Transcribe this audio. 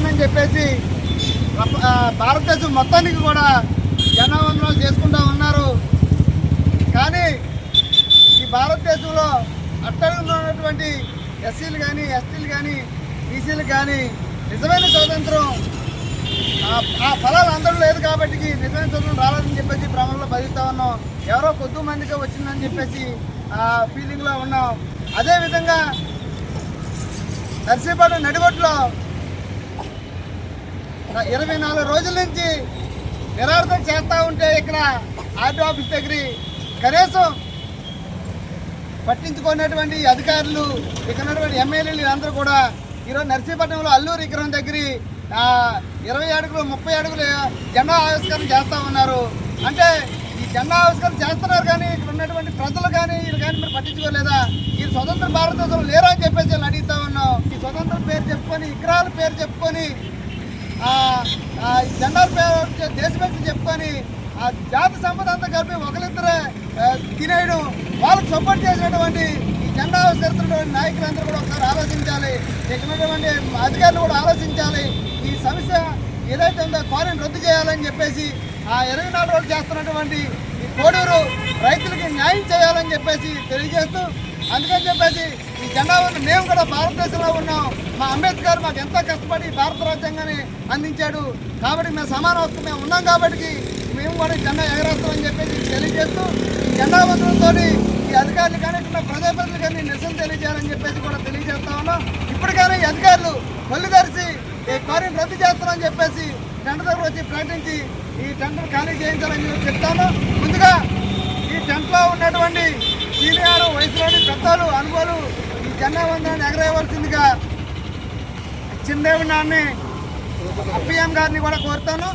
చేస్తానని చెప్పేసి భారతదేశం మొత్తానికి కూడా జెండా వందనాలు చేసుకుంటూ ఉన్నారు. కానీ ఈ భారతదేశంలో అట్టడుగులో ఉన్నటువంటి ఎస్సీలు కానీ ఎస్టీలు కానీ బీసీలు కానీ నిజమైన స్వాతంత్రం ఆ ఫలాలు అందరూ లేదు కాబట్టి నిజమైన స్వాతంత్రం రాలేదని చెప్పేసి భ్రమంలో బతుకుతా ఉన్నాం. ఎవరో కొద్ది మందిగా వచ్చిందని చెప్పేసి ఫీలింగ్లో ఉన్నాం. అదేవిధంగా నర్సీపట్నం నడిగొట్టులో 24 రోజుల నుంచి నిరార్థం చేస్తూ ఉంటే ఇక్కడ ఆర్డీ ఆఫీస్ దగ్గర కనీసం పట్టించుకున్నటువంటి అధికారులు, ఇక్కడ ఉన్నటువంటి ఎమ్మెల్యేలు అందరూ కూడా ఈరోజు నర్సీపట్నంలో అల్లూరు విగ్రహం దగ్గర 20 అడుగులు 30 అడుగులు జెండా ఆవిష్కరణ చేస్తూ ఉన్నారు. అంటే ఈ జెండా ఆవిష్కరణ చేస్తున్నారు కానీ ఇక్కడ ఉన్నటువంటి ప్రజలు కానీ వీళ్ళు కానీ మీరు పట్టించుకోలేదా? ఈ స్వతంత్ర భారతదేశంలో లేరా అని చెప్పేసి వీళ్ళు అడుగుతా ఉన్నాం. ఈ స్వతంత్రం పేరు చెప్పుకొని, విగ్రహాల పేరు చెప్పుకొని, జెండాల పేరు దేశభక్తి చెప్పుకొని జాతి సంపద అంతా కలిపి ఒకరిద్దరే తినేయడం, వాళ్ళకు సపోర్ట్ చేసినటువంటి ఈ జెండా ఆవిష్కరిస్తున్నటువంటి నాయకులందరూ కూడా ఒకసారి ఆలోచించాలి. ఇక్కడ అధికారులు కూడా ఆలోచించాలి. ఈ సమస్య ఏదైతే ఉందో క్వారీని రద్దు చేయాలని చెప్పేసి 24 రోజులు చేస్తున్నటువంటి ఈ కోడూరు రైతులకి న్యాయం చేయాలని చెప్పేసి తెలియజేస్తూ, అందుకని చెప్పేసి ఈ జెండా ఉన్న మేము కూడా భారతదేశంలో ఉన్నాం. మా అంబేద్కర్ మాకు ఎంతో కష్టపడి భారత రాజ్యాంగాన్ని అందించాడు కాబట్టి మేము సమాన హక్కు మేము ఉన్నాం కాబట్టి మేము కూడా జెండా ఎగరేస్తామని చెప్పేసి తెలియజేస్తూ, ఈ జెండా వందనంతో ఈ అధికారులు కానీ ఇక్కడ ప్రజాప్రతినిధులు కానీ నిరసన తెలియజేయాలని చెప్పేసి కూడా తెలియజేస్తా ఉన్నాం. ఇప్పటికైనా ఈ అధికారులు కళ్ళు తెరిచి ఈ క్వారీని రద్దు చేస్తామని చెప్పేసి టెండర్ దగ్గర వచ్చి ప్రకటించి ఈ టెండర్ ఖాళీ చేయించాలని చెప్తాను. ముందుగా ఈ టెంట్లో ఉన్నటువంటి సీనియర్ వయసులోని పెద్దలు అనుభవాలు ఈ జెండా వందనాన్ని ఎగరేయవలసిందిగా చిన్నేవి నాన్ని అప్పిఎం గారిని కూడా కోరుతాను.